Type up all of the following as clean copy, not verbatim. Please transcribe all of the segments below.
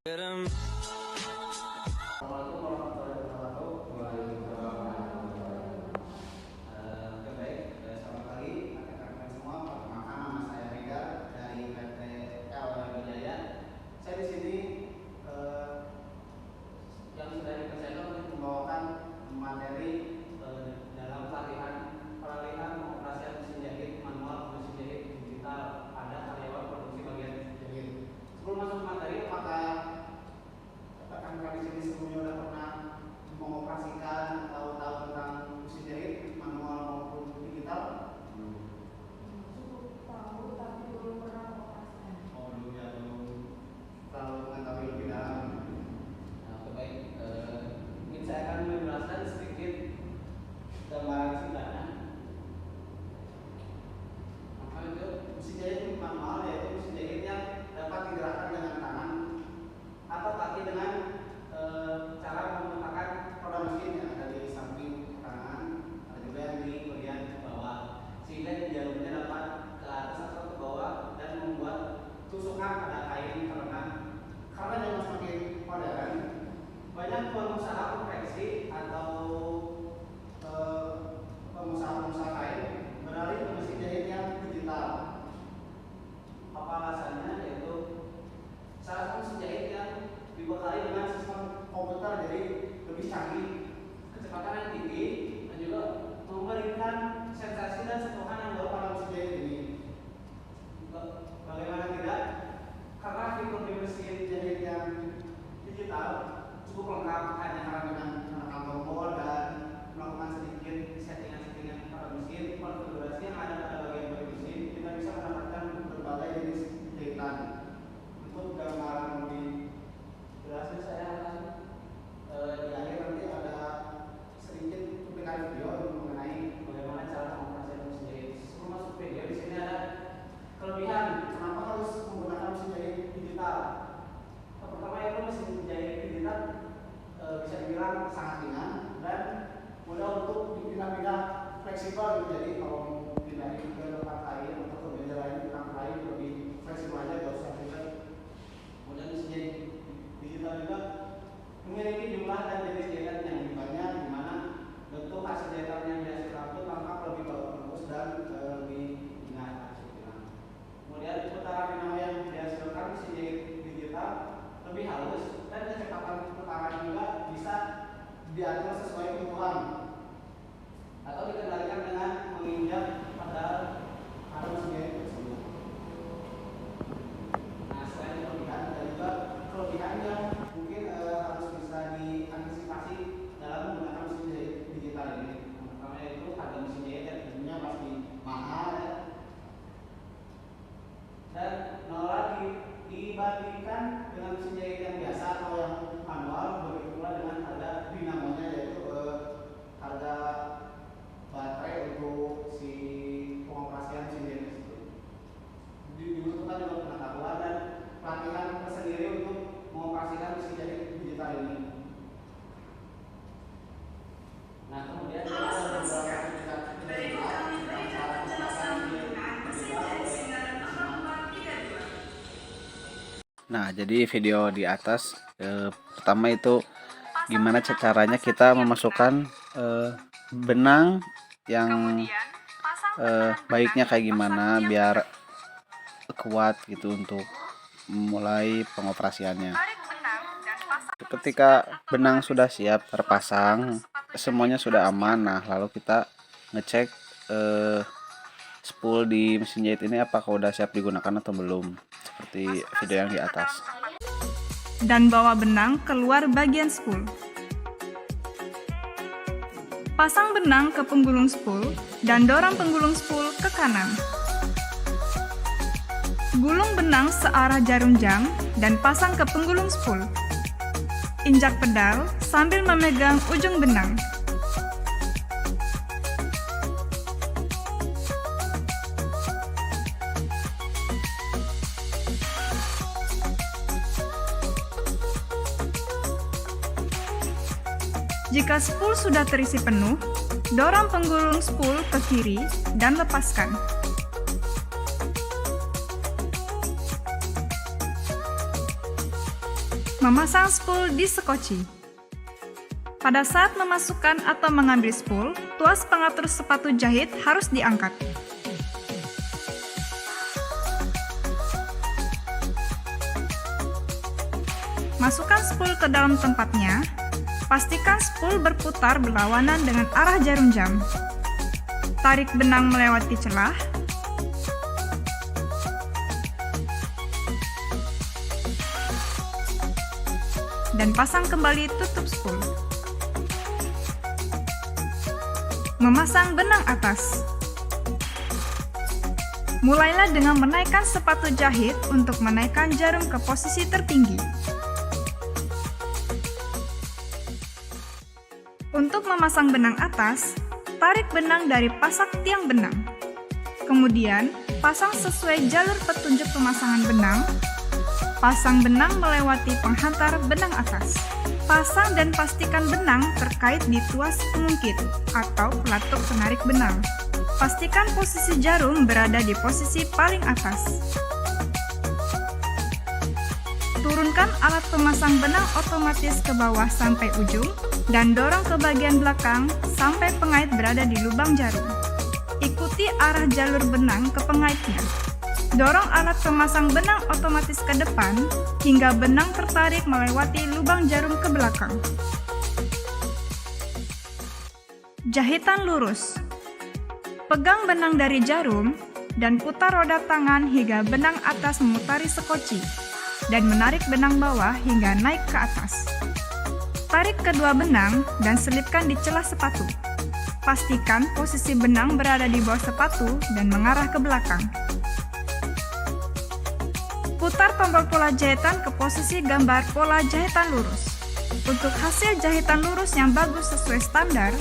Assalamualaikum warahmatullahi wabarakatuh. Waalaikumsalam warahmatullahi wabarakatuh. Oke, baik. Selamat pagi rekan-rekan semua. Perkenalkan, nama saya Rega dari PT LW Jaya. Saya di sini yang sudah dipercaya untuk membawakan materi dalam peralihan pengoperasian mesin jahit manual ke mesin jahit digital pada karyawan produksi bagian jahit. Sebelum masuk materi, apakah rekan-rekan di sini sebelumnya sudah pernah mengoperasikan atau tahu tentang mesin jahit manual maupun digital? Cukup tahu tapi belum pernah mengoperasikan. Oh, belum ya, belum terlalu mengetahui lebih dalam. Nah, oke, baik. Mungkin saya akan menjelaskan sedikit gambaran singkatnya. Maka itu mesin jahit manual yaitu mesin jahit yang dapat digerakkan dengan tangan atau kaki dengan cara menggunakan roda mesin yang ada di samping kanan, ada juga yang di bagian bawah, sehingga jalurnya dapat ke atas atau ke bawah dan membuat tusukan pada kain karena yang semakin modern, banyak pengusaha konveksi atau pengusaha kain beralih ke mesin jahit yang digital. Apa alasannya? Yaitu salah satu mesin jahit yang dibekali dengan sistem komputer, jadi lebih canggih, kecepatan yang tinggi, dan juga memberikan sensasi dan sentuhan yang baru pada mesin jahit ini. Bagaimana tidak? Karena fitur di mesin jahit yang digital cukup lengkap, hanya dengan menekan tombol dan melakukan sedikit settingan pada mesin. Konfigurasi yang ada pada bagian mesin kita bisa mendapatkan berbagai jenis jahitan. Untuk gambaran lebih jelasnya saya akan di akhir nanti ada sedikit cuplikan video mengenai bagaimana cara mengoperasikan mesin jahit. Sebelum masuk video, di sini ada kelebihan kenapa harus menggunakan mesin jahit digital. Pertama yaitu mesin jahit digital bisa dibilang sangat ringan dan mudah untuk dipindah-pindah, fleksibel. Jadi kalau mau pindahin ke tempat lain atau ke meja lain, ke tempat lain lebih fleksibel aja, gak usah ribet. Kemudian mesin jahit digital juga memiliki jumlah dan jenis jahitan yang lebih banyak, di mana bentuk hasil jahitan yang dihasilkan itu tampak lebih bagus dan lebih ingat. Kemudian putaran benang yang dihasilkan mesin jahit digital lebih halus dan kecepatan putaran juga bisa diatur sesuai kebutuhan atau dikendalikan dengan menginjak pedal pada mesin jahit tersebut. Nah, selain kelebihan ada juga kelebihan yang mungkin harus bisa diantisipasi dalam menggunakan mesin jahit digital ini. Yang pertama yaitu harga mesin jahit yang tentunya pasti mahal dan nol lagi dibandingkan dengan mesin jahit yang biasa atau yang manual. Begitu pula dengan harga dinamonya, yaitu harga baterai untuk si pengoperasian mesin jahit tersebut. Dibutuhkan juga pengetahuan dan pelatihan tersendiri untuk mengoperasikan mesin jahit digital ini. Nah, kemudian ada beberapa Nah, jadi video di atas pertama itu gimana caranya kita memasukkan benang yang baiknya kayak gimana biar kuat gitu untuk mulai pengoperasiannya. Ketika benang sudah siap terpasang, semuanya sudah aman. Nah, lalu kita ngecek spool di mesin jahit ini apakah udah siap digunakan atau belum, seperti video yang di atas. Dan bawa benang keluar bagian spool. Pasang benang ke penggulung spool dan dorong penggulung spool ke kanan. Gulung benang searah jarum jam dan pasang ke penggulung spool. Injak pedal sambil memegang ujung benang. Jika spool sudah terisi penuh, dorong penggulung spool ke kiri dan lepaskan. Memasang spool di sekoci. Pada saat memasukkan atau mengambil spool, tuas pengatur sepatu jahit harus diangkat. Masukkan spool ke dalam tempatnya. Pastikan spool berputar berlawanan dengan arah jarum jam. Tarik benang melewati celah. Dan pasang kembali tutup spool. Memasang benang atas. Mulailah dengan menaikkan sepatu jahit untuk menaikkan jarum ke posisi tertinggi. Untuk memasang benang atas, tarik benang dari pasak tiang benang. Kemudian, pasang sesuai jalur petunjuk pemasangan benang. Pasang benang melewati penghantar benang atas. Pasang dan pastikan benang terkait di tuas pengungkit atau pelatuk penarik benang. Pastikan posisi jarum berada di posisi paling atas. Turunkan alat pemasang benang otomatis ke bawah sampai ujung dan dorong ke bagian belakang sampai pengait berada di lubang jarum. Ikuti arah jalur benang ke pengaitnya. Dorong alat pemasang benang otomatis ke depan hingga benang tertarik melewati lubang jarum ke belakang. Jahitan lurus. Pegang benang dari jarum dan putar roda tangan hingga benang atas memutari sekoci dan menarik benang bawah hingga naik ke atas. Tarik kedua benang dan selipkan di celah sepatu. Pastikan posisi benang berada di bawah sepatu dan mengarah ke belakang. Putar tombol pola jahitan ke posisi gambar pola jahitan lurus. Untuk hasil jahitan lurus yang bagus sesuai standar,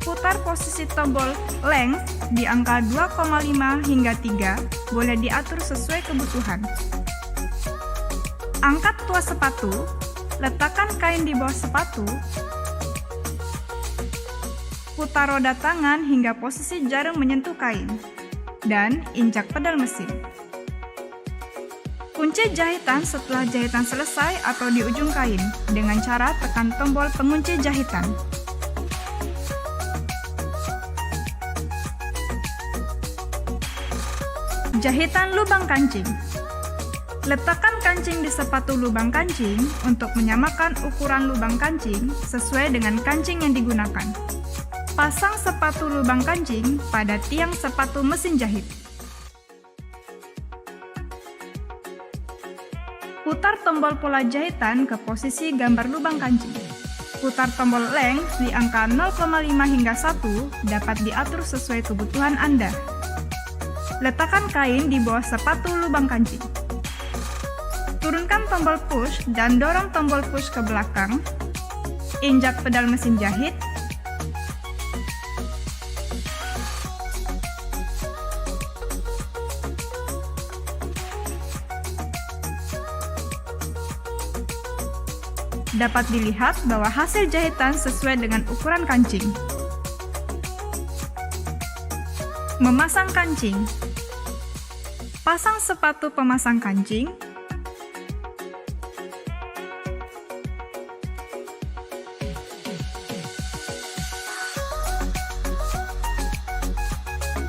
putar posisi tombol length di angka 2,5 hingga 3, boleh diatur sesuai kebutuhan. Angkat tuas sepatu, letakkan kain di bawah sepatu, putar roda tangan hingga posisi jarum menyentuh kain, dan injak pedal mesin. Kunci jahitan setelah jahitan selesai atau di ujung kain dengan cara tekan tombol pengunci jahitan. Jahitan lubang kancing. Letakkan kancing di sepatu lubang kancing untuk menyamakan ukuran lubang kancing sesuai dengan kancing yang digunakan. Pasang sepatu lubang kancing pada tiang sepatu mesin jahit. Putar tombol pola jahitan ke posisi gambar lubang kancing. Putar tombol length di angka 0,5 hingga 1 dapat diatur sesuai kebutuhan Anda. Letakkan kain di bawah sepatu lubang kancing. Turunkan tombol push dan dorong tombol push ke belakang. Injak pedal mesin jahit. Dapat dilihat bahwa hasil jahitan sesuai dengan ukuran kancing. Memasang kancing. Pasang sepatu pemasang kancing.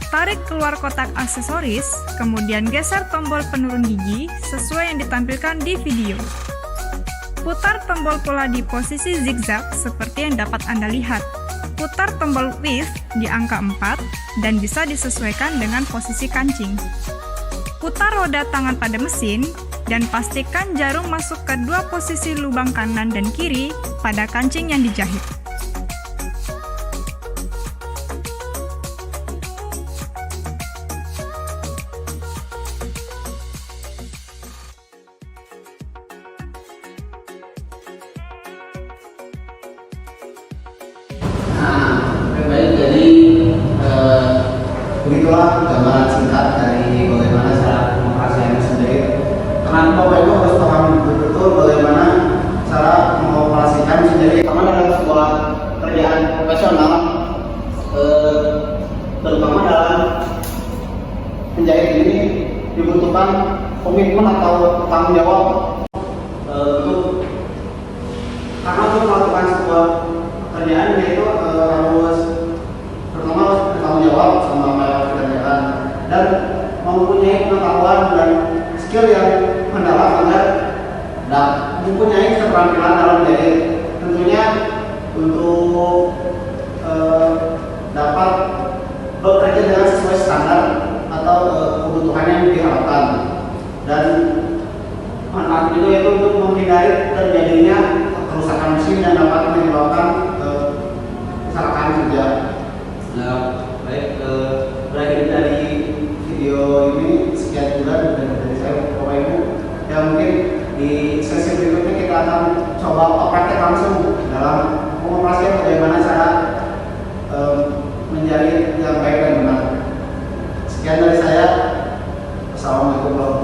Tarik keluar kotak aksesoris, kemudian geser tombol penurun gigi sesuai yang ditampilkan di video. Putar tombol pola di posisi zigzag seperti yang dapat Anda lihat. Putar tombol width di angka 4 dan bisa disesuaikan dengan posisi kancing. Putar roda tangan pada mesin dan pastikan jarum masuk ke dua posisi lubang kanan dan kiri pada kancing yang dijahit. Begitulah gambaran singkat dari bagaimana cara mengoperasikan mesin jahit. Teman Bapak Ibu harus paham betul bagaimana cara mengoperasikan mesin jahit. Karena dalam sebuah kerjaan profesional, terutama dalam menjahit ini dibutuhkan komitmen atau tanggung jawab untuk karena untuk melakukan sebuah pekerjaan yaitu harus pertama harus bertanggung jawab sama apa yang harus dikerjakan dan mempunyai pengetahuan dan skill yang mendalam agar mempunyai keterampilan dalam menjahit. Tentunya untuk dapat bekerja dengan sesuai standar atau kebutuhan yang diharapkan, dan manfaat juga itu untuk menghindari terjadinya kerusakan mesin yang dapat menyebabkan kecelakaan kerja. Nah, baik, berakhir dari video ini sekian juga dari saya Bapak Ibu. Ya mungkin di sesi berikutnya kita akan coba praktek langsung dalam mengoperasikan bagaimana cara menjahit yang baik dan benar. Sekian dari saya. Assalamualaikum warahmatullahi wabarakatuh.